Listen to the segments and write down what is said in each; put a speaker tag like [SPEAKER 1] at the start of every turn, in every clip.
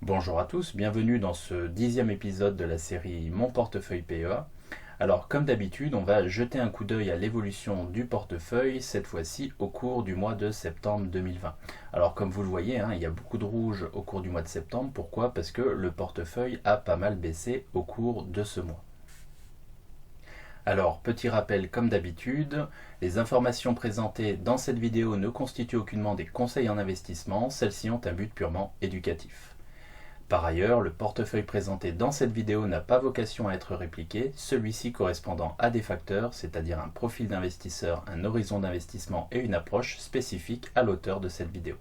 [SPEAKER 1] Bonjour à tous, bienvenue dans ce 10e épisode de la série Mon portefeuille PEA. Alors comme d'habitude, on va jeter un coup d'œil à l'évolution du portefeuille, cette fois-ci au cours du mois de septembre 2020. Alors comme vous le voyez, il y a beaucoup de rouge au cours du mois de septembre. Pourquoi? Parce que le portefeuille a pas mal baissé au cours de ce mois. Alors, petit rappel comme d'habitude, les informations présentées dans cette vidéo ne constituent aucunement des conseils en investissement, celles-ci ont un but purement éducatif. Par ailleurs, le portefeuille présenté dans cette vidéo n'a pas vocation à être répliqué, celui-ci correspondant à des facteurs, c'est-à-dire un profil d'investisseur, un horizon d'investissement et une approche spécifique à l'auteur de cette vidéo.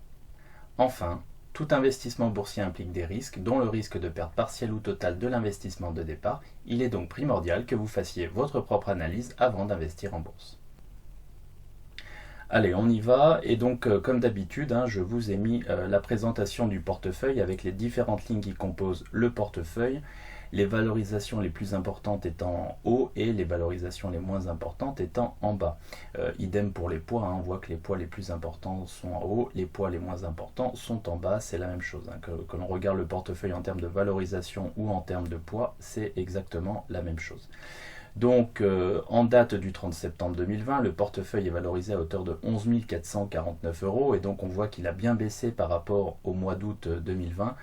[SPEAKER 1] Enfin, tout investissement boursier implique des risques, dont le risque de perte partielle ou totale de l'investissement de départ. Il est donc primordial que vous fassiez votre propre analyse avant d'investir en bourse. Allez, on y va. Et donc, comme d'habitude, je vous ai mis la présentation du portefeuille avec les différentes lignes qui composent le portefeuille, les valorisations les plus importantes étant en haut et les valorisations les moins importantes étant en bas. Idem pour les poids, on voit que les poids les plus importants sont en haut, les poids les moins importants sont en bas, c'est la même chose. Que l'on regarde le portefeuille en termes de valorisation ou en termes de poids, c'est exactement la même chose. Donc, en date du 30 septembre 2020, le portefeuille est valorisé à hauteur de 11 449 euros et donc on voit qu'il a bien baissé par rapport au mois d'août 2020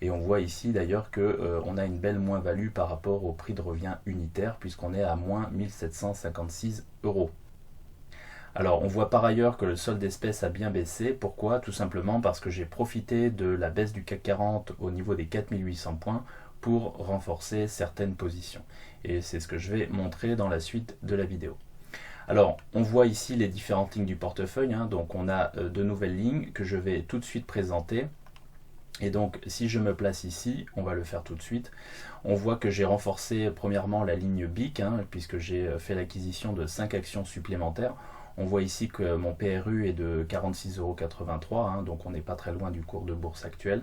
[SPEAKER 1] et on voit ici d'ailleurs qu'on a une belle moins-value par rapport au prix de revient unitaire puisqu'on est à moins 1756 euros. Alors on voit par ailleurs que le solde d'espèces a bien baissé. Pourquoi? Tout simplement parce que j'ai profité de la baisse du CAC 40 au niveau des 4800 points pour renforcer certaines positions. Et c'est ce que je vais montrer dans la suite de la vidéo. Alors, on voit ici les différentes lignes du portefeuille. Donc, on a de nouvelles lignes que je vais tout de suite présenter. Et donc, si je me place ici, on va le faire tout de suite. On voit que j'ai renforcé premièrement la ligne BIC, puisque j'ai fait l'acquisition de 5 actions supplémentaires. On voit ici que mon PRU est de 46,83 €, donc on n'est pas très loin du cours de bourse actuel.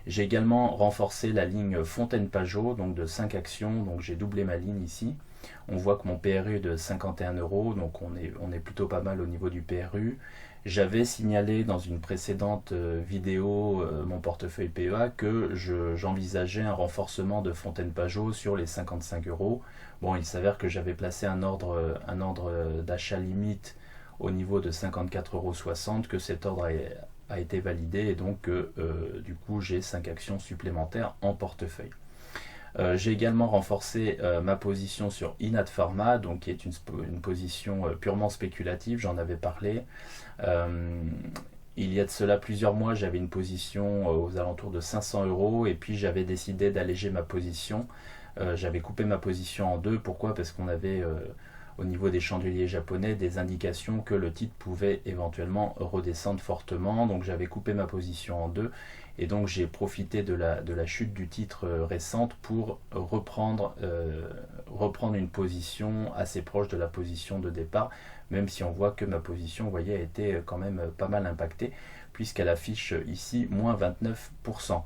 [SPEAKER 1] J'ai également renforcé la ligne Fontaine-Pajot, donc de 5 actions, donc j'ai doublé ma ligne ici. On voit que mon PRU est de 51 €, donc on est plutôt pas mal au niveau du PRU. J'avais signalé dans une précédente vidéo mon portefeuille PEA que j'envisageais un renforcement de Fontaine-Pajot sur les 55 €. Bon, il s'avère que j'avais placé un ordre d'achat limite au niveau de 54,60 €, que cet ordre a été validé et donc du coup j'ai 5 actions supplémentaires en portefeuille. J'ai également renforcé ma position sur Inat Pharma, donc qui est une position purement spéculative, j'en avais parlé. Il y a de cela plusieurs mois, j'avais une position aux alentours de 500 € et puis j'avais décidé d'alléger ma position. J'avais coupé ma position en deux. Pourquoi? Parce qu'on avait au niveau des chandeliers japonais des indications que le titre pouvait éventuellement redescendre fortement. Donc j'avais coupé ma position en deux et donc j'ai profité de la chute du titre récente pour reprendre une position assez proche de la position de départ, même si on voit que ma position, vous voyez, a été quand même pas mal impactée puisqu'elle affiche ici moins 29%.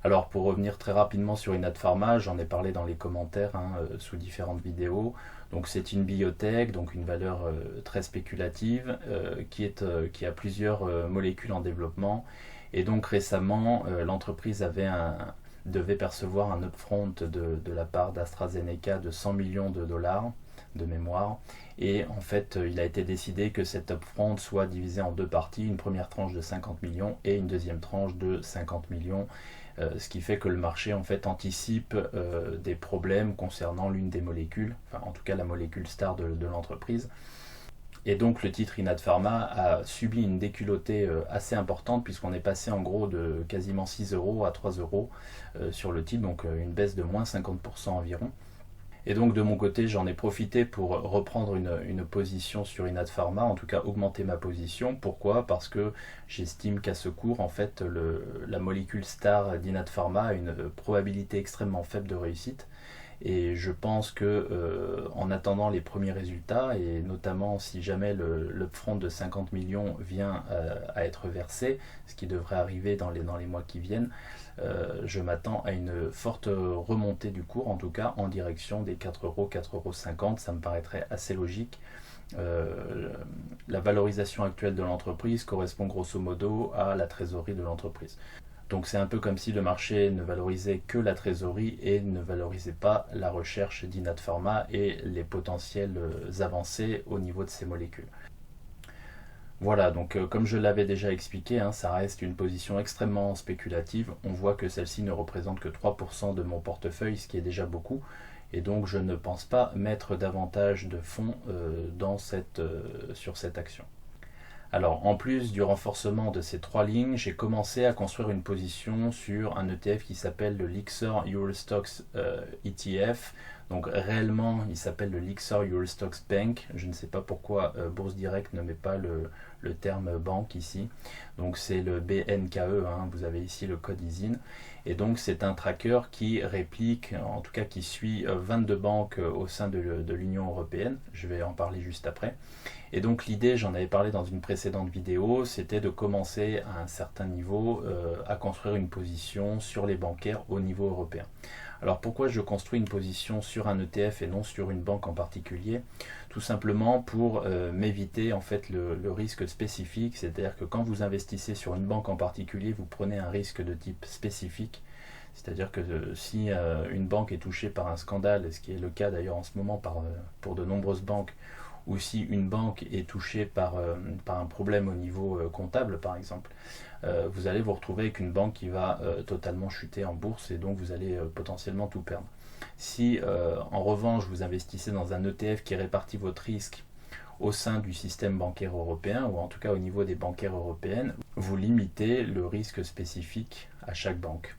[SPEAKER 1] Alors pour revenir très rapidement sur Inat Pharma, j'en ai parlé dans les commentaires sous différentes vidéos. Donc c'est une biotech, donc une valeur très spéculative qui a plusieurs molécules en développement. Et donc récemment, l'entreprise devait percevoir un upfront de la part d'AstraZeneca de 100 millions de dollars de mémoire. Et en fait, il a été décidé que cet upfront soit divisé en deux parties, une première tranche de 50 millions et une deuxième tranche de 50 millions. Ce qui fait que le marché en fait anticipe des problèmes concernant l'une des molécules, enfin en tout cas la molécule star de l'entreprise. Et donc le titre Inat Pharma a subi une déculottée assez importante puisqu'on est passé en gros de quasiment 6 € à 3 € sur le titre, donc une baisse de moins 50% environ. Et donc de mon côté, j'en ai profité pour reprendre une position sur Inat Pharma, en tout cas augmenter ma position. Pourquoi? Parce que j'estime qu'à ce cours, en fait, la molécule star d'Inat Pharma a une probabilité extrêmement faible de réussite. Et je pense que en attendant les premiers résultats, et notamment si jamais l'upfront de 50 millions vient à être versé, ce qui devrait arriver dans les mois qui viennent, je m'attends à une forte remontée du cours, en tout cas en direction des 4 €, 4,50 €, ça me paraîtrait assez logique. La valorisation actuelle de l'entreprise correspond grosso modo à la trésorerie de l'entreprise. Donc c'est un peu comme si le marché ne valorisait que la trésorerie et ne valorisait pas la recherche d'Inat Pharma et les potentielles avancées au niveau de ces molécules. Voilà, donc comme je l'avais déjà expliqué, hein, ça reste une position extrêmement spéculative. On voit que celle-ci ne représente que 3% de mon portefeuille, ce qui est déjà beaucoup. Et donc je ne pense pas mettre davantage de fonds sur cette action. Alors en plus du renforcement de ces trois lignes, j'ai commencé à construire une position sur un ETF qui s'appelle le Lyxor Eurostoxx ETF. Donc réellement il s'appelle le Lyxor Eurostoxx Bank. Je ne sais pas pourquoi Bourse Direct ne met pas le terme banque ici. Donc c'est le BNKE, hein, vous avez ici le code ISIN. Et donc c'est un tracker qui réplique, en tout cas qui suit 22 banques au sein de l'Union européenne. Je vais en parler juste après. Et donc l'idée, j'en avais parlé dans une précédente vidéo, c'était de commencer à un certain niveau à construire une position sur les bancaires au niveau européen. Alors pourquoi je construis une position sur un ETF et non sur une banque en particulier? Tout simplement pour m'éviter en fait le risque spécifique, c'est-à-dire que quand vous investissez sur une banque en particulier, vous prenez un risque de type spécifique. C'est-à-dire que si une banque est touchée par un scandale, ce qui est le cas d'ailleurs en ce moment pour de nombreuses banques, ou si une banque est touchée par un problème au niveau comptable par exemple, vous allez vous retrouver avec une banque qui va totalement chuter en bourse et donc vous allez potentiellement tout perdre. Si en revanche vous investissez dans un ETF qui répartit votre risque au sein du système bancaire européen, ou en tout cas au niveau des bancaires européennes, vous limitez le risque spécifique à chaque banque.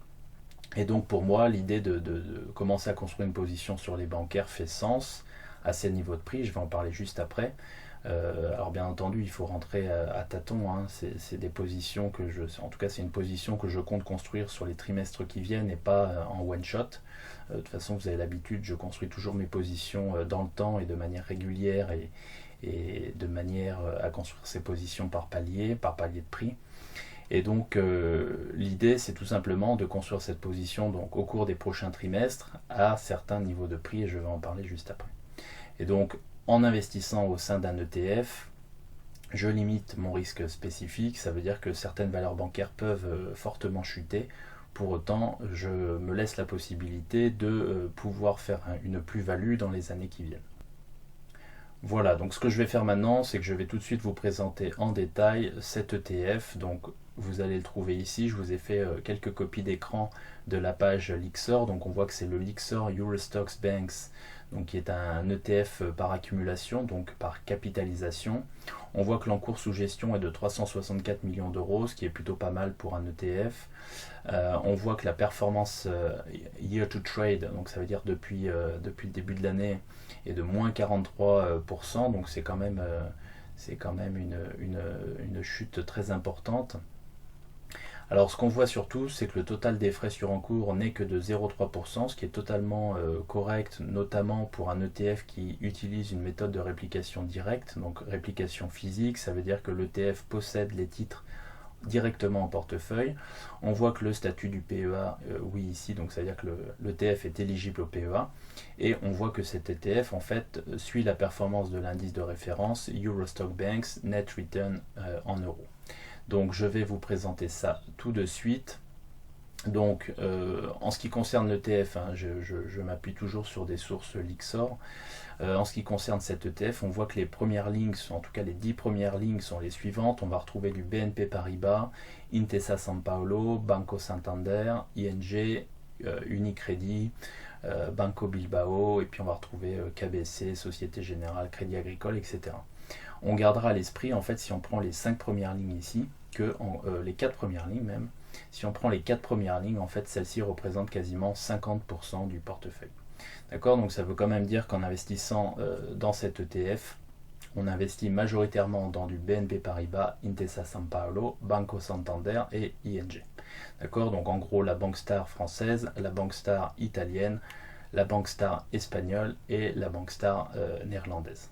[SPEAKER 1] Et donc pour moi, l'idée de commencer à construire une position sur les bancaires fait sens à ces niveaux de prix, je vais en parler juste après. Alors bien entendu, il faut rentrer à tâtons, hein. C'est des positions en tout cas c'est une position que je compte construire sur les trimestres qui viennent et pas en one shot. De toute façon, vous avez l'habitude, je construis toujours mes positions dans le temps et de manière régulière et de manière à construire ces positions par palier de prix. Et donc l'idée c'est tout simplement de construire cette position donc, au cours des prochains trimestres à certains niveaux de prix et je vais en parler juste après. Et donc en investissant au sein d'un ETF, je limite mon risque spécifique, ça veut dire que certaines valeurs bancaires peuvent fortement chuter. Pour autant, je me laisse la possibilité de pouvoir faire une plus-value dans les années qui viennent. Voilà, donc ce que je vais faire maintenant, c'est que je vais tout de suite vous présenter en détail cet ETF. Donc vous allez le trouver ici, je vous ai fait quelques copies d'écran de la page Lyxor. Donc on voit que c'est le Lyxor Eurostoxx Banks, donc qui est un ETF par accumulation, donc par capitalisation. On voit que l'encours sous gestion est de 364 millions d'euros, ce qui est plutôt pas mal pour un ETF. On voit que la performance year to trade, donc ça veut dire depuis le début de l'année, est de moins 43%, donc c'est quand même une chute très importante. Alors ce qu'on voit surtout, c'est que le total des frais sur encours n'est que de 0,3%, ce qui est totalement correct, notamment pour un ETF qui utilise une méthode de réplication directe, donc réplication physique, ça veut dire que l'ETF possède les titres directement en portefeuille. On voit que le statut du PEA, oui ici, donc ça veut dire que l'ETF est éligible au PEA, et on voit que cet ETF en fait suit la performance de l'indice de référence Eurostoxx Banks Net Return en euros. Donc je vais vous présenter ça tout de suite. Donc en ce qui concerne l'ETF, hein, je m'appuie toujours sur des sources Lyxor. En ce qui concerne cet ETF, on voit que les premières lignes, en tout cas les 10 premières lignes sont les suivantes. On va retrouver du BNP Paribas, Intesa Sanpaolo, Banco Santander, ING, Unicredit, Banco Bilbao, et puis on va retrouver KBC, Société Générale, Crédit Agricole, etc. On gardera à l'esprit, en fait, si on prend les 5 premières lignes ici, les 4 premières lignes même, si on prend les 4 premières lignes, en fait, celles-ci représentent quasiment 50% du portefeuille. D'accord, donc ça veut quand même dire qu'en investissant dans cet ETF, on investit majoritairement dans du BNP Paribas, Intesa Sanpaolo, Banco Santander et ING. D'accord, donc en gros la Banque Star française, la Banque Star italienne, la Banque Star espagnole et la Banque Star néerlandaise.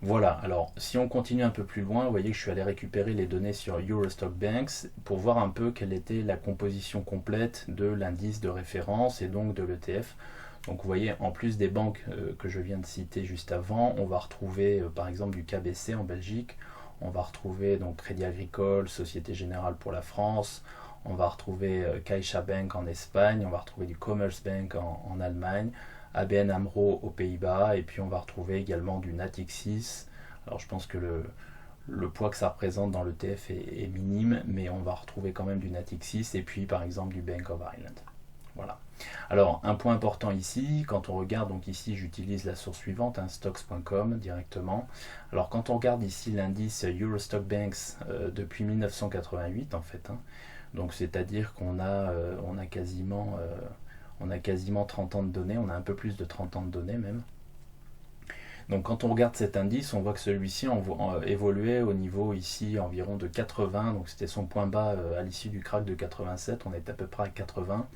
[SPEAKER 1] Voilà, alors si on continue un peu plus loin, vous voyez que je suis allé récupérer les données sur Eurostoxx Banks pour voir un peu quelle était la composition complète de l'indice de référence et donc de l'ETF. Donc vous voyez, en plus des banques que je viens de citer juste avant, on va retrouver par exemple du KBC en Belgique, On va retrouver donc Crédit Agricole, Société Générale pour la France, on va retrouver CaixaBank en Espagne, on va retrouver du Commerzbank en Allemagne, ABN AMRO aux Pays-Bas, et puis on va retrouver également du Natixis. Alors je pense que le poids que ça représente dans l'ETF est minime, mais on va retrouver quand même du Natixis, et puis par exemple du Bank of Ireland. Voilà. Alors, un point important ici, quand on regarde, donc ici j'utilise la source suivante, stocks.com directement. Alors, quand on regarde ici l'indice Eurostock Banks depuis 1988, en fait, donc c'est-à-dire qu'on a, on a quasiment 30 ans de données, on a un peu plus de 30 ans de données même. Donc quand on regarde cet indice, on voit que celui-ci évoluait au niveau ici environ de 80, donc c'était son point bas à l'issue du crack de 87, on est à peu près à 80,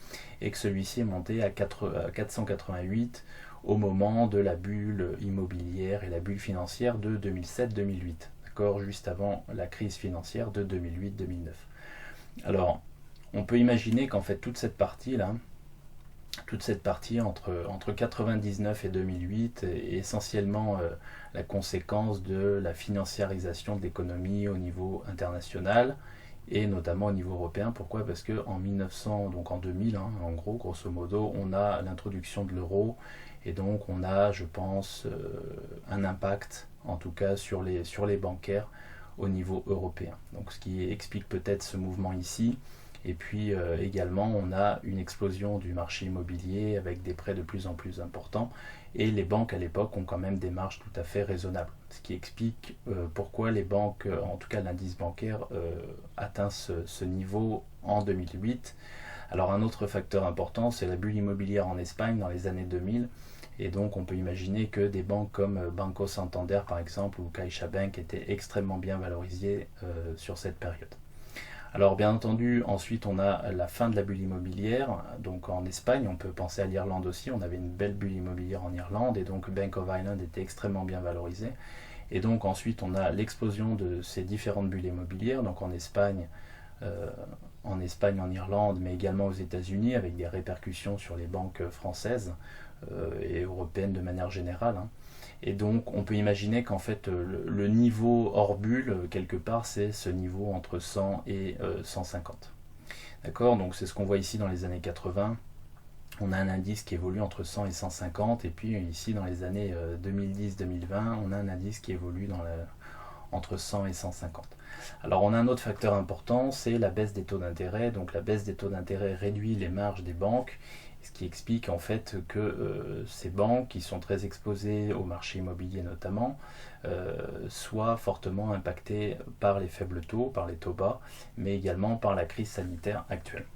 [SPEAKER 1] et que celui-ci est monté à 488 au moment de la bulle immobilière et la bulle financière de 2007-2008, d'accord, juste avant la crise financière de 2008-2009. Alors, on peut imaginer qu'en fait toute cette partie-là, entre 99 et 2008 est essentiellement la conséquence de la financiarisation de l'économie au niveau international et notamment au niveau européen. Pourquoi ? Parce qu'en 1900, donc en 2000, en gros, grosso modo, on a l'introduction de l'euro et donc on a, je pense, un impact en tout cas sur les bancaires au niveau européen. Donc ce qui explique peut-être ce mouvement ici. Et puis également, on a une explosion du marché immobilier avec des prêts de plus en plus importants. Et les banques à l'époque ont quand même des marges tout à fait raisonnables. Ce qui explique pourquoi les banques, en tout cas l'indice bancaire, atteint ce niveau en 2008. Alors un autre facteur important, c'est la bulle immobilière en Espagne dans les années 2000. Et donc on peut imaginer que des banques comme Banco Santander par exemple ou CaixaBank étaient extrêmement bien valorisées sur cette période. Alors bien entendu, ensuite on a la fin de la bulle immobilière, donc en Espagne, on peut penser à l'Irlande aussi, on avait une belle bulle immobilière en Irlande et donc Bank of Ireland était extrêmement bien valorisé. Et donc ensuite on a l'explosion de ces différentes bulles immobilières, donc en Espagne, en Irlande, mais également aux États-Unis avec des répercussions sur les banques françaises et européennes de manière générale. Et donc on peut imaginer qu'en fait le niveau hors bulle, quelque part, c'est ce niveau entre 100 et 150. D'accord ? Donc c'est ce qu'on voit ici dans les années 80. On a un indice qui évolue entre 100 et 150. Et puis ici dans les années 2010-2020, on a un indice qui évolue entre 100 et 150. Alors on a un autre facteur important, c'est la baisse des taux d'intérêt. Donc la baisse des taux d'intérêt réduit les marges des banques. Ce qui explique en fait que ces banques, qui sont très exposées au marché immobilier notamment, soient fortement impactées par les faibles taux, par les taux bas, mais également par la crise sanitaire actuelle.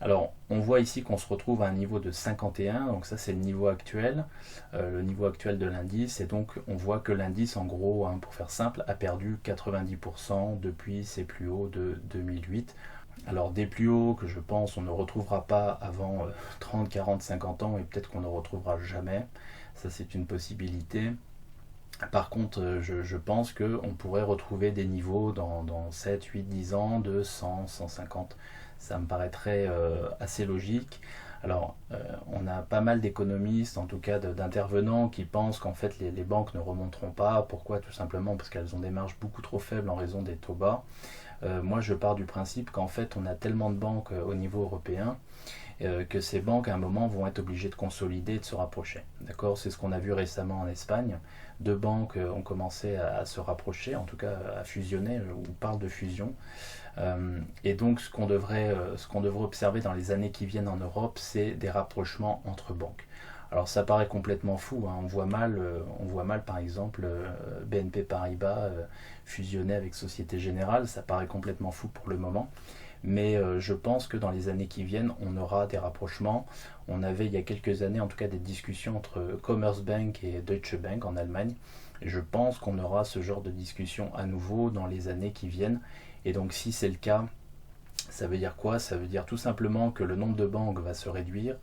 [SPEAKER 1] Alors, on voit ici qu'on se retrouve à un niveau de 51, donc ça c'est le niveau actuel de l'indice, et donc on voit que l'indice, en gros, pour faire simple, a perdu 90% depuis ses plus hauts de 2008. Alors des plus hauts que je pense on ne retrouvera pas avant 30, 40, 50 ans et peut-être qu'on ne retrouvera jamais. Ça c'est une possibilité. Par contre, je pense qu'on pourrait retrouver des niveaux dans 7, 8, 10 ans de 100, 150. Ça me paraîtrait assez logique. Alors, on a pas mal d'économistes, en tout cas d'intervenants, qui pensent qu'en fait les banques ne remonteront pas. Pourquoi ? Tout simplement parce qu'elles ont des marges beaucoup trop faibles en raison des taux bas. Moi, je pars du principe qu'en fait, on a tellement de banques au niveau européen que ces banques, à un moment, vont être obligées de consolider et de se rapprocher. D'accord ? C'est ce qu'on a vu récemment en Espagne. Deux banques ont commencé à se rapprocher, en tout cas à fusionner, on parle de fusion. Et donc, ce qu'on devrait observer dans les années qui viennent en Europe, c'est des rapprochements entre banques. Alors ça paraît complètement fou, on voit mal par exemple BNP Paribas fusionner avec Société Générale, ça paraît complètement fou pour le moment, mais je pense que dans les années qui viennent, on aura des rapprochements. On avait il y a quelques années en tout cas des discussions entre Commerzbank et Deutsche Bank en Allemagne, et je pense qu'on aura ce genre de discussion à nouveau dans les années qui viennent, et donc si c'est le cas, ça veut dire quoi ? Ça veut dire tout simplement que le nombre de banques va se réduire,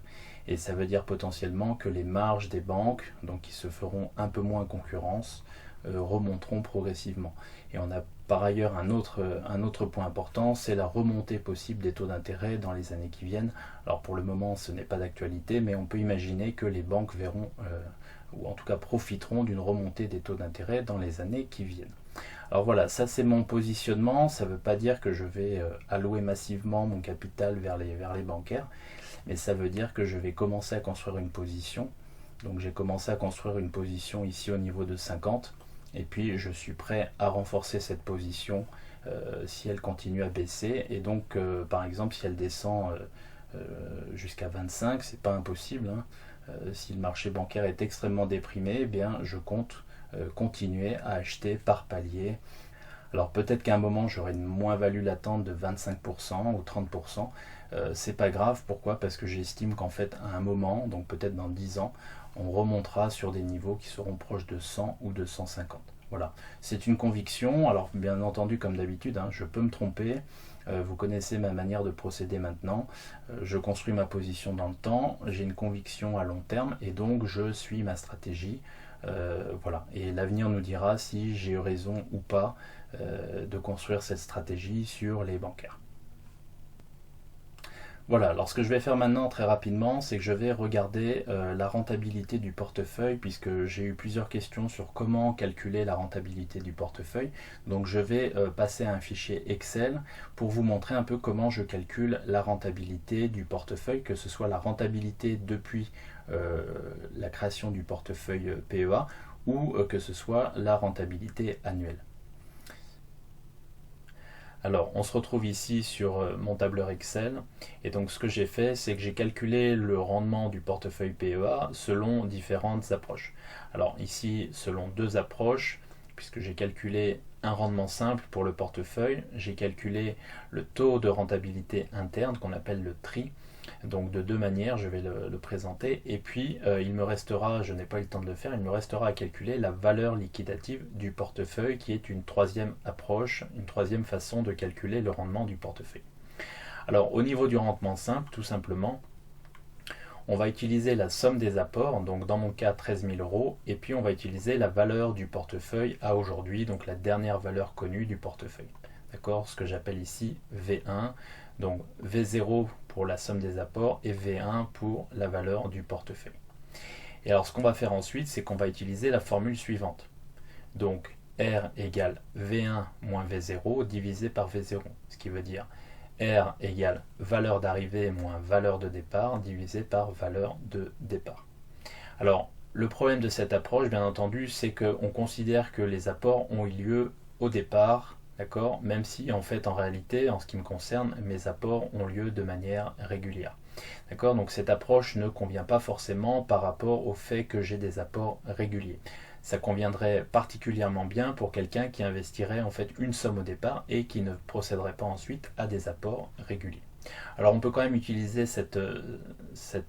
[SPEAKER 1] et ça veut dire potentiellement que les marges des banques, donc qui se feront un peu moins concurrence, remonteront progressivement. Et on a par ailleurs un autre point important, c'est la remontée possible des taux d'intérêt dans les années qui viennent. Alors pour le moment, ce n'est pas d'actualité, mais on peut imaginer que les banques verront, ou en tout cas profiteront d'une remontée des taux d'intérêt dans les années qui viennent. Alors voilà, ça c'est mon positionnement. Ça ne veut pas dire que je vais allouer massivement mon capital vers les bancaires, mais ça veut dire que je vais commencer à construire une position. Donc j'ai commencé à construire une position ici au niveau de 50, et puis je suis prêt à renforcer cette position si elle continue à baisser. Et donc par exemple si elle descend jusqu'à 25, c'est pas impossible, hein. Si le marché bancaire est extrêmement déprimé, eh bien je compte continuer à acheter par palier. Alors peut-être qu'à un moment j'aurai une moins-value latente de 25% ou 30%. C'est pas grave, pourquoi? Parce que j'estime qu'en fait à un moment, donc peut-être dans 10 ans, on remontera sur des niveaux qui seront proches de 100 ou de 150. Voilà, c'est une conviction. Alors bien entendu, comme d'habitude, hein, je peux me tromper. Vous connaissez ma manière de procéder maintenant. Je construis ma position dans le temps, j'ai une conviction à long terme et donc je suis ma stratégie. Voilà. Et l'avenir nous dira si j'ai eu raison ou pas de construire cette stratégie sur les bancaires. Voilà, alors ce que je vais faire maintenant très rapidement, c'est que je vais regarder la rentabilité du portefeuille, puisque j'ai eu plusieurs questions sur comment calculer la rentabilité du portefeuille. Donc je vais passer à un fichier Excel pour vous montrer un peu comment je calcule la rentabilité du portefeuille, que ce soit la rentabilité depuis la création du portefeuille PEA ou que ce soit la rentabilité annuelle. Alors, on se retrouve ici sur mon tableur Excel, et donc ce que j'ai fait, c'est que j'ai calculé le rendement du portefeuille PEA selon différentes approches. Alors ici, selon deux approches, puisque j'ai calculé un rendement simple pour le portefeuille, j'ai calculé le taux de rentabilité interne qu'on appelle le TRI. Donc de deux manières, je vais le présenter. Et puis, il me restera, je n'ai pas eu le temps de le faire, il me restera à calculer la valeur liquidative du portefeuille, qui est une troisième approche, une troisième façon de calculer le rendement du portefeuille. Alors au niveau du rendement simple, tout simplement, on va utiliser la somme des apports, donc dans mon cas 13 000 euros, et puis on va utiliser la valeur du portefeuille à aujourd'hui, donc la dernière valeur connue du portefeuille. D'accord, ce que j'appelle ici V1, donc V0 pour la somme des apports et V1 pour la valeur du portefeuille. Et alors ce qu'on va faire ensuite, c'est qu'on va utiliser la formule suivante. Donc R égale V1 moins V0 divisé par V0, ce qui veut dire R égale valeur d'arrivée moins valeur de départ divisé par valeur de départ. Alors le problème de cette approche, bien entendu, c'est qu'on considère que les apports ont eu lieu au départ, d'accord, même si en fait en réalité, en ce qui me concerne, mes apports ont lieu de manière régulière. D'accord, donc cette approche ne convient pas forcément par rapport au fait que j'ai des apports réguliers. Ça conviendrait particulièrement bien pour quelqu'un qui investirait en fait une somme au départ et qui ne procéderait pas ensuite à des apports réguliers. Alors on peut quand même utiliser cette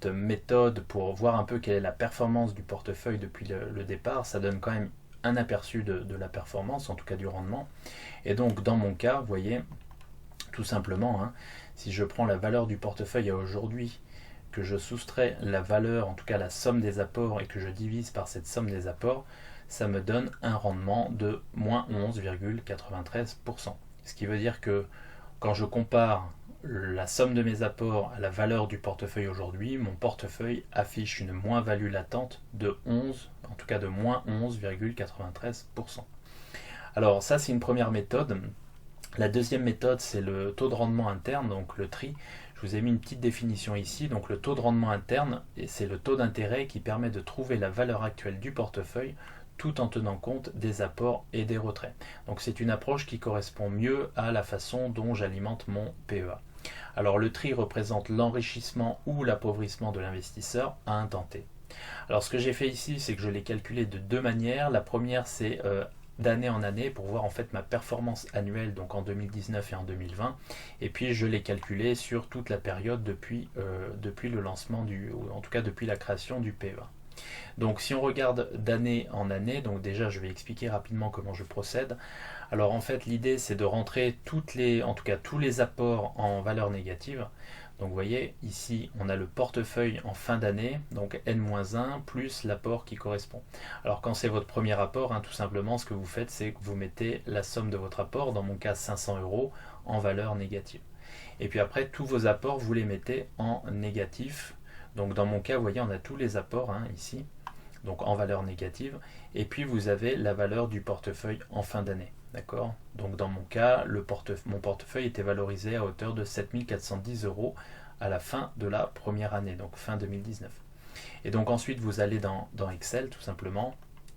[SPEAKER 1] méthode pour voir un peu quelle est la performance du portefeuille depuis le départ. Ça donne quand même un aperçu de la performance, en tout cas du rendement. Et donc dans mon cas, vous voyez, tout simplement, hein, si je prends la valeur du portefeuille à aujourd'hui, que je soustrais la valeur, en tout cas la somme des apports, et que je divise par cette somme des apports, ça me donne un rendement de moins 11,93%. Ce qui veut dire que quand je compare la somme de mes apports à la valeur du portefeuille aujourd'hui, mon portefeuille affiche une moins-value latente de 11, en tout cas de moins 11,93%. Alors ça c'est une première méthode. La deuxième méthode c'est le taux de rendement interne, donc le TRI. Je vous ai mis une petite définition ici. Donc le taux de rendement interne, c'est le taux d'intérêt qui permet de trouver la valeur actuelle du portefeuille tout en tenant compte des apports et des retraits. Donc c'est une approche qui correspond mieux à la façon dont j'alimente mon PEA. Alors le TRI représente l'enrichissement ou l'appauvrissement de l'investisseur à un temps T. Alors ce que j'ai fait ici, c'est que je l'ai calculé de deux manières. La première, c'est d'année en année pour voir en fait ma performance annuelle, donc en 2019 et en 2020. Et puis je l'ai calculé sur toute la période depuis le lancement ou en tout cas depuis la création du PEA. Donc si on regarde d'année en année, donc déjà je vais expliquer rapidement comment je procède. Alors en fait l'idée c'est de rentrer tous les apports en valeur négative. Donc vous voyez ici on a le portefeuille en fin d'année, donc N-1 plus l'apport qui correspond. Alors quand c'est votre premier apport, hein, tout simplement ce que vous faites c'est que vous mettez la somme de votre apport, dans mon cas 500 euros, en valeur négative. Et puis après tous vos apports vous les mettez en négatif. Donc dans mon cas, vous voyez, on a tous les apports hein, ici, donc en valeur négative, et puis vous avez la valeur du portefeuille en fin d'année. D'accord? Donc dans mon cas, mon portefeuille était valorisé à hauteur de 7 410 euros à la fin de la première année, donc fin 2019. Et donc ensuite, vous allez dans Excel tout simplement,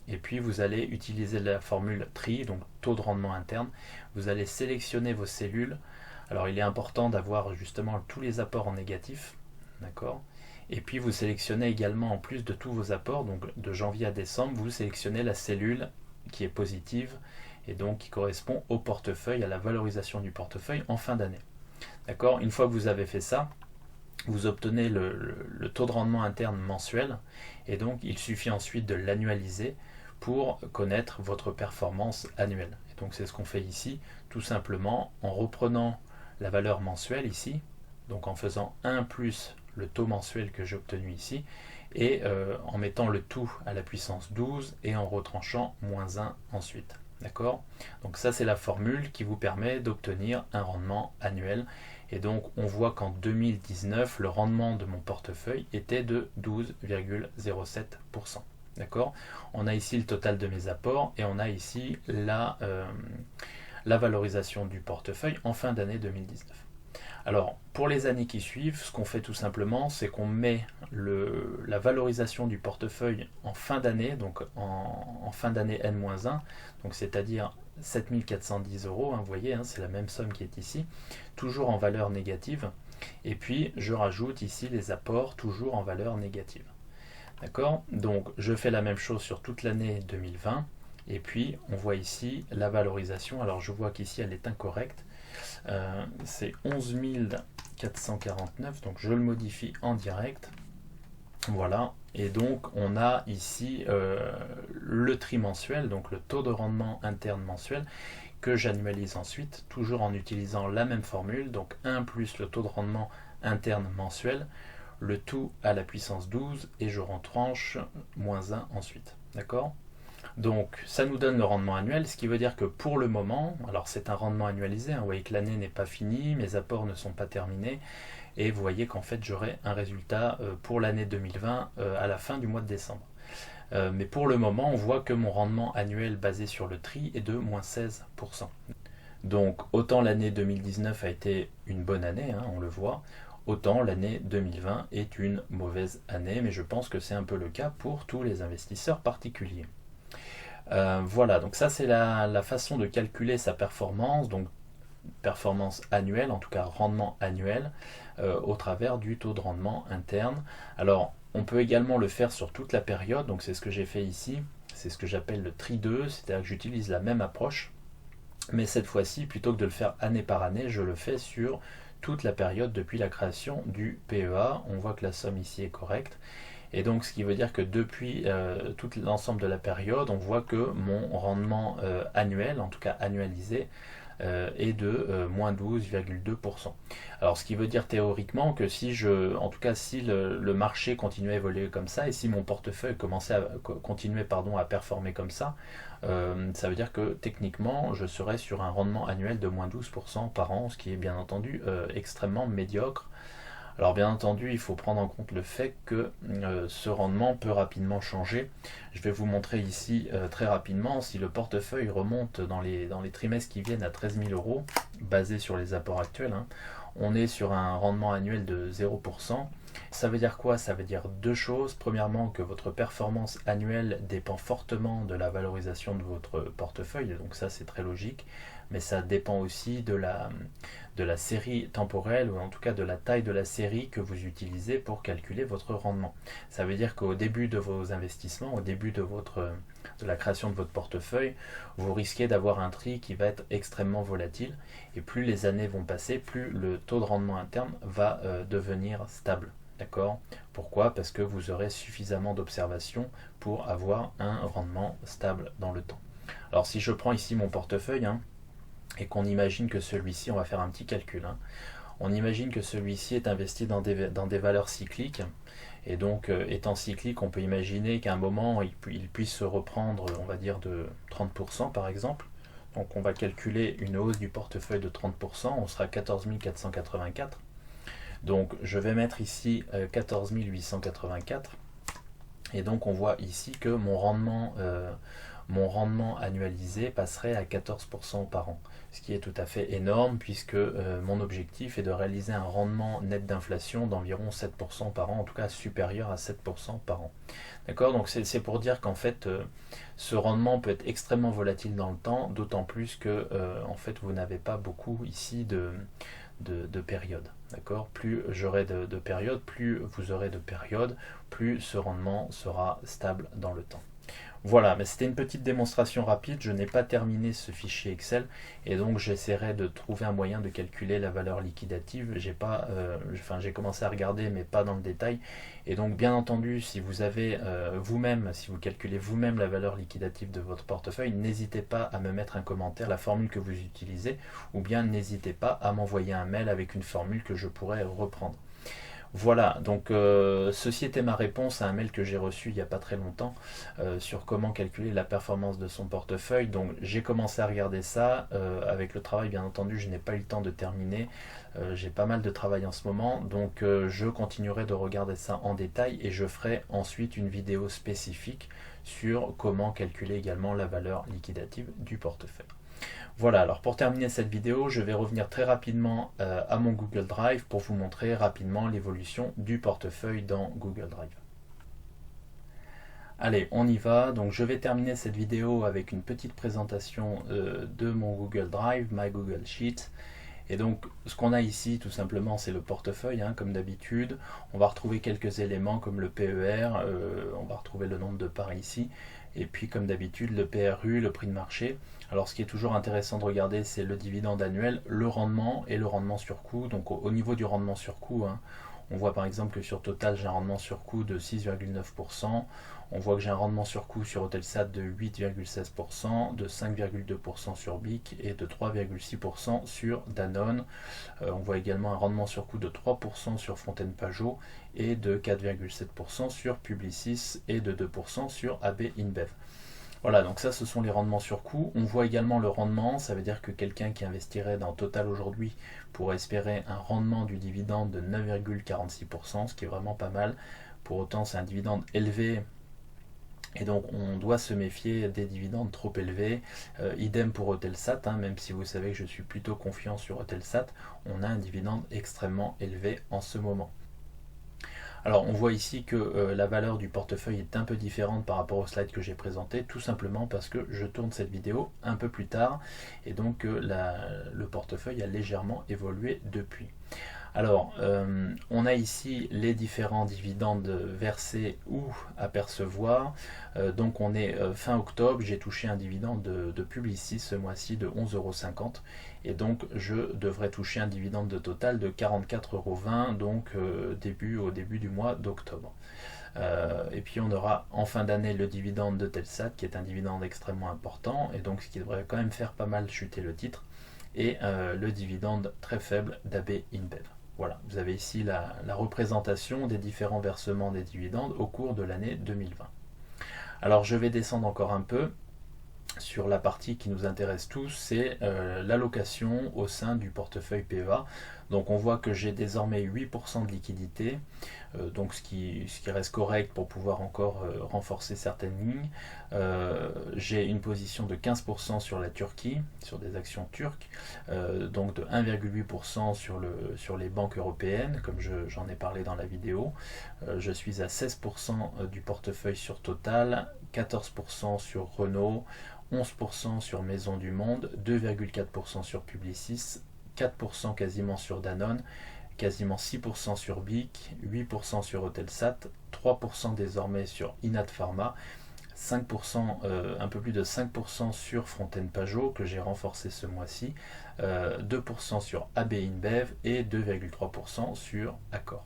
[SPEAKER 1] et puis vous allez utiliser la formule TRI, donc taux de rendement interne. Vous allez sélectionner vos cellules. Alors il est important d'avoir justement tous les apports en négatif, d'accord? Et puis vous sélectionnez également, en plus de tous vos apports, donc de janvier à décembre, vous sélectionnez la cellule qui est positive et donc qui correspond au portefeuille, à la valorisation du portefeuille en fin d'année. D'accord? Une fois que vous avez fait ça, vous obtenez le taux de rendement interne mensuel et donc il suffit ensuite de l'annualiser pour connaître votre performance annuelle. Et donc c'est ce qu'on fait ici, tout simplement en reprenant la valeur mensuelle ici, donc en faisant 1 plus le taux mensuel que j'ai obtenu ici, et en mettant le tout à la puissance 12 et en retranchant moins 1 ensuite. D'accord? Donc ça c'est la formule qui vous permet d'obtenir un rendement annuel. Et donc on voit qu'en 2019, le rendement de mon portefeuille était de 12,07%. D'accord? On a ici le total de mes apports et on a ici la valorisation du portefeuille en fin d'année 2019. Alors, pour les années qui suivent, ce qu'on fait tout simplement, c'est qu'on met la valorisation du portefeuille en fin d'année, donc en fin d'année N-1, donc c'est-à-dire 7 410 euros, hein, vous voyez, hein, c'est la même somme qui est ici, toujours en valeur négative, et puis je rajoute ici les apports toujours en valeur négative. D'accord? Donc je fais la même chose sur toute l'année 2020, et puis on voit ici la valorisation. Alors je vois qu'ici elle est incorrecte, c'est 11 449, donc je le modifie en direct. Voilà, et donc on a ici le trimensuel, donc le taux de rendement interne mensuel, que j'annualise ensuite, toujours en utilisant la même formule, donc 1 plus le taux de rendement interne mensuel, le tout à la puissance 12, et je retranche moins 1 ensuite. D'accord? Donc ça nous donne le rendement annuel, ce qui veut dire que pour le moment, alors c'est un rendement annualisé, hein, vous voyez que l'année n'est pas finie, mes apports ne sont pas terminés, et vous voyez qu'en fait j'aurai un résultat pour l'année 2020 à la fin du mois de décembre. Mais pour le moment, on voit que mon rendement annuel basé sur le tri est de moins 16%. Donc autant l'année 2019 a été une bonne année, hein, on le voit, autant l'année 2020 est une mauvaise année, mais je pense que c'est un peu le cas pour tous les investisseurs particuliers. Voilà, donc ça c'est la façon de calculer sa performance, donc performance annuelle, en tout cas rendement annuel, au travers du taux de rendement interne. Alors on peut également le faire sur toute la période, donc c'est ce que j'ai fait ici, c'est ce que j'appelle le tri 2, c'est-à-dire que j'utilise la même approche, mais cette fois-ci, plutôt que de le faire année par année, je le fais sur toute la période depuis la création du PEA. On voit que la somme ici est correcte. Et donc ce qui veut dire que depuis tout l'ensemble de la période, on voit que mon rendement annuel, en tout cas annualisé, est de moins 12,2%. Alors ce qui veut dire théoriquement que si si le marché continuait à évoluer comme ça et si mon portefeuille continuait à performer comme ça veut dire que techniquement je serais sur un rendement annuel de moins 12% par an, ce qui est bien entendu extrêmement médiocre. Alors bien entendu, il faut prendre en compte le fait que ce rendement peut rapidement changer. Je vais vous montrer ici très rapidement, si le portefeuille remonte dans les trimestres qui viennent à 13 000 euros, basé sur les apports actuels, hein, on est sur un rendement annuel de 0%. Ça veut dire quoi? Ça veut dire deux choses. Premièrement, que votre performance annuelle dépend fortement de la valorisation de votre portefeuille, donc ça c'est très logique, mais ça dépend aussi de la série temporelle, ou en tout cas de la taille de la série que vous utilisez pour calculer votre rendement. Ça veut dire qu'au début de vos investissements, au début de la création de votre portefeuille, vous risquez d'avoir un tri qui va être extrêmement volatile, et plus les années vont passer, plus le taux de rendement interne va devenir stable. D'accord? Pourquoi? Parce que vous aurez suffisamment d'observations pour avoir un rendement stable dans le temps. Alors si je prends ici mon portefeuille, hein, et qu'on imagine que celui-ci, on va faire un petit calcul, hein, on imagine que celui-ci est investi dans des valeurs cycliques, et donc étant cyclique, on peut imaginer qu'à un moment il puisse se reprendre, on va dire de 30% par exemple. Donc on va calculer une hausse du portefeuille de 30%, on sera 14 484. Donc je vais mettre ici 14 884, et donc on voit ici que mon rendement mon rendement annualisé passerait à 14% par an, ce qui est tout à fait énorme puisque mon objectif est de réaliser un rendement net d'inflation d'environ 7% par an, en tout cas supérieur à 7% par an. D'accord, donc c'est pour dire qu'en fait ce rendement peut être extrêmement volatile dans le temps, d'autant plus que en fait vous n'avez pas beaucoup ici de périodes. D'accord, plus j'aurai de périodes, plus vous aurez de périodes, plus ce rendement sera stable dans le temps. Voilà, mais c'était une petite démonstration rapide, je n'ai pas terminé ce fichier Excel et donc j'essaierai de trouver un moyen de calculer la valeur liquidative. J'ai commencé à regarder mais pas dans le détail et donc bien entendu si vous avez vous-même, si vous calculez vous-même la valeur liquidative de votre portefeuille, n'hésitez pas à me mettre un commentaire, la formule que vous utilisez ou bien n'hésitez pas à m'envoyer un mail avec une formule que je pourrais reprendre. Voilà, donc ceci était ma réponse à un mail que j'ai reçu il n'y a pas très longtemps sur comment calculer la performance de son portefeuille. Donc j'ai commencé à regarder ça, avec le travail bien entendu je n'ai pas eu le temps de terminer, j'ai pas mal de travail en ce moment, donc je continuerai de regarder ça en détail et je ferai ensuite une vidéo spécifique sur comment calculer également la valeur liquidative du portefeuille. Voilà, alors pour terminer cette vidéo, je vais revenir très rapidement à mon Google Drive pour vous montrer rapidement l'évolution du portefeuille dans Google Drive. Allez, on y va. Donc je vais terminer cette vidéo avec une petite présentation de mon Google Drive, My Google Sheet. Et donc ce qu'on a ici tout simplement c'est le portefeuille comme d'habitude. On va retrouver quelques éléments comme le PER, on va retrouver le nombre de parts ici. Et puis comme d'habitude le PRU, le prix de marché. Alors ce qui est toujours intéressant de regarder c'est le dividende annuel, le rendement et le rendement sur coût. Donc au niveau du rendement sur coût, on voit par exemple que sur Total j'ai un rendement sur coût de 6,9%. On voit que j'ai un rendement sur coût sur Eutelsat de 8,16%, de 5,2% sur BIC et de 3,6% sur Danone. On voit également un rendement sur coût de 3% sur Fontaine Pajot et de 4,7% sur Publicis et de 2% sur AB InBev. Voilà, donc ça ce sont les rendements sur coût. On voit également le rendement, ça veut dire que quelqu'un qui investirait dans Total aujourd'hui pourrait espérer un rendement du dividende de 9,46%, ce qui est vraiment pas mal. Pour autant c'est un dividende élevé et donc on doit se méfier des dividendes trop élevés. Idem pour Eutelsat, même si vous savez que je suis plutôt confiant sur Eutelsat, on a un dividende extrêmement élevé en ce moment. Alors on voit ici que la valeur du portefeuille est un peu différente par rapport au slide que j'ai présenté, tout simplement parce que je tourne cette vidéo un peu plus tard et donc le portefeuille a légèrement évolué depuis. Alors, on a ici les différents dividendes versés ou à percevoir. Donc on est fin octobre, j'ai touché un dividende de Publicis ce mois-ci de 11,50 € et donc je devrais toucher un dividende de Total de 44,20 €, donc au début du mois d'octobre. Et puis on aura en fin d'année le dividende de Telsat qui est un dividende extrêmement important et donc ce qui devrait quand même faire pas mal chuter le titre, et le dividende très faible d'AB InBev. Voilà, vous avez ici la représentation des différents versements des dividendes au cours de l'année 2020. Alors je vais descendre encore un peu sur la partie qui nous intéresse tous, c'est l'allocation au sein du portefeuille PEA. Donc on voit que j'ai désormais 8% de liquidité, donc ce qui reste correct pour pouvoir encore renforcer certaines lignes. J'ai une position de 15% sur la Turquie, sur des actions turques, donc de 1,8% sur les banques européennes, comme j'en ai parlé dans la vidéo. Je suis à 16% du portefeuille sur Total, 14% sur Renault, 11% sur Maison du Monde, 2,4% sur Publicis, 4% quasiment sur Danone, quasiment 6% sur BIC, 8% sur Eutelsat, 3% désormais sur Inat Pharma, 5%, un peu plus de 5% sur Fontaine Pajot que j'ai renforcé ce mois-ci, 2% sur AB InBev et 2,3% sur Accor.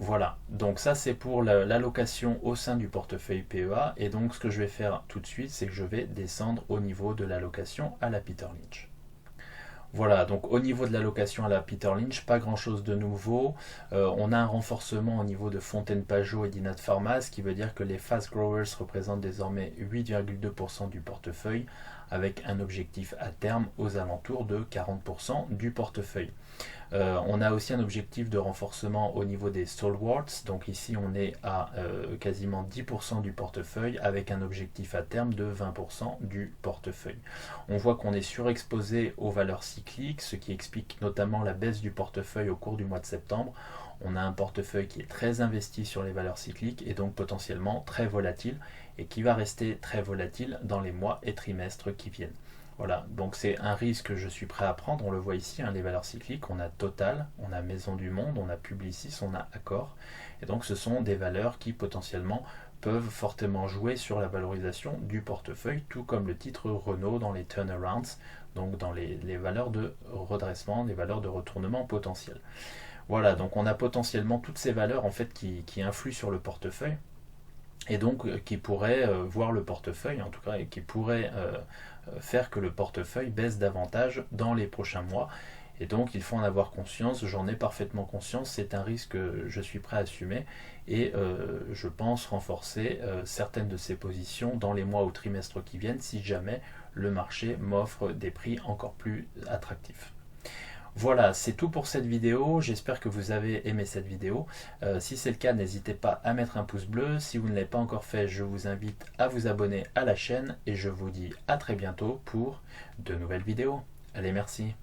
[SPEAKER 1] Voilà, donc ça c'est pour l'allocation au sein du portefeuille PEA, et donc ce que je vais faire tout de suite, c'est que je vais descendre au niveau de l'allocation à la Peter Lynch. Voilà, donc au niveau de l'allocation à la Peter Lynch, pas grand chose de nouveau. On a un renforcement au niveau de Fontaine Pajot et d'Inat Pharma, ce qui veut dire que les fast growers représentent désormais 8,2% du portefeuille, avec un objectif à terme aux alentours de 40% du portefeuille. On a aussi un objectif de renforcement au niveau des stalwarts, donc ici on est à quasiment 10% du portefeuille avec un objectif à terme de 20% du portefeuille. On voit qu'on est surexposé aux valeurs cycliques, ce qui explique notamment la baisse du portefeuille au cours du mois de septembre. On a un portefeuille qui est très investi sur les valeurs cycliques et donc potentiellement très volatile et qui va rester très volatile dans les mois et trimestres qui viennent. Voilà, donc c'est un risque que je suis prêt à prendre. On le voit ici, hein, les valeurs cycliques, on a Total, on a Maison du Monde, on a Publicis, on a Accor. Et donc ce sont des valeurs qui potentiellement peuvent fortement jouer sur la valorisation du portefeuille, tout comme le titre Renault dans les turnarounds, donc dans les valeurs de redressement, les valeurs de retournement potentiel. Voilà, donc on a potentiellement toutes ces valeurs en fait qui influent sur le portefeuille et donc qui pourraient voir le portefeuille en tout cas et qui pourraient faire que le portefeuille baisse davantage dans les prochains mois. Et donc il faut en avoir conscience, j'en ai parfaitement conscience, c'est un risque que je suis prêt à assumer et je pense renforcer certaines de ces positions dans les mois ou trimestres qui viennent si jamais le marché m'offre des prix encore plus attractifs. Voilà, c'est tout pour cette vidéo. J'espère que vous avez aimé cette vidéo. Si c'est le cas, n'hésitez pas à mettre un pouce bleu. Si vous ne l'avez pas encore fait, je vous invite à vous abonner à la chaîne et je vous dis à très bientôt pour de nouvelles vidéos. Allez, merci.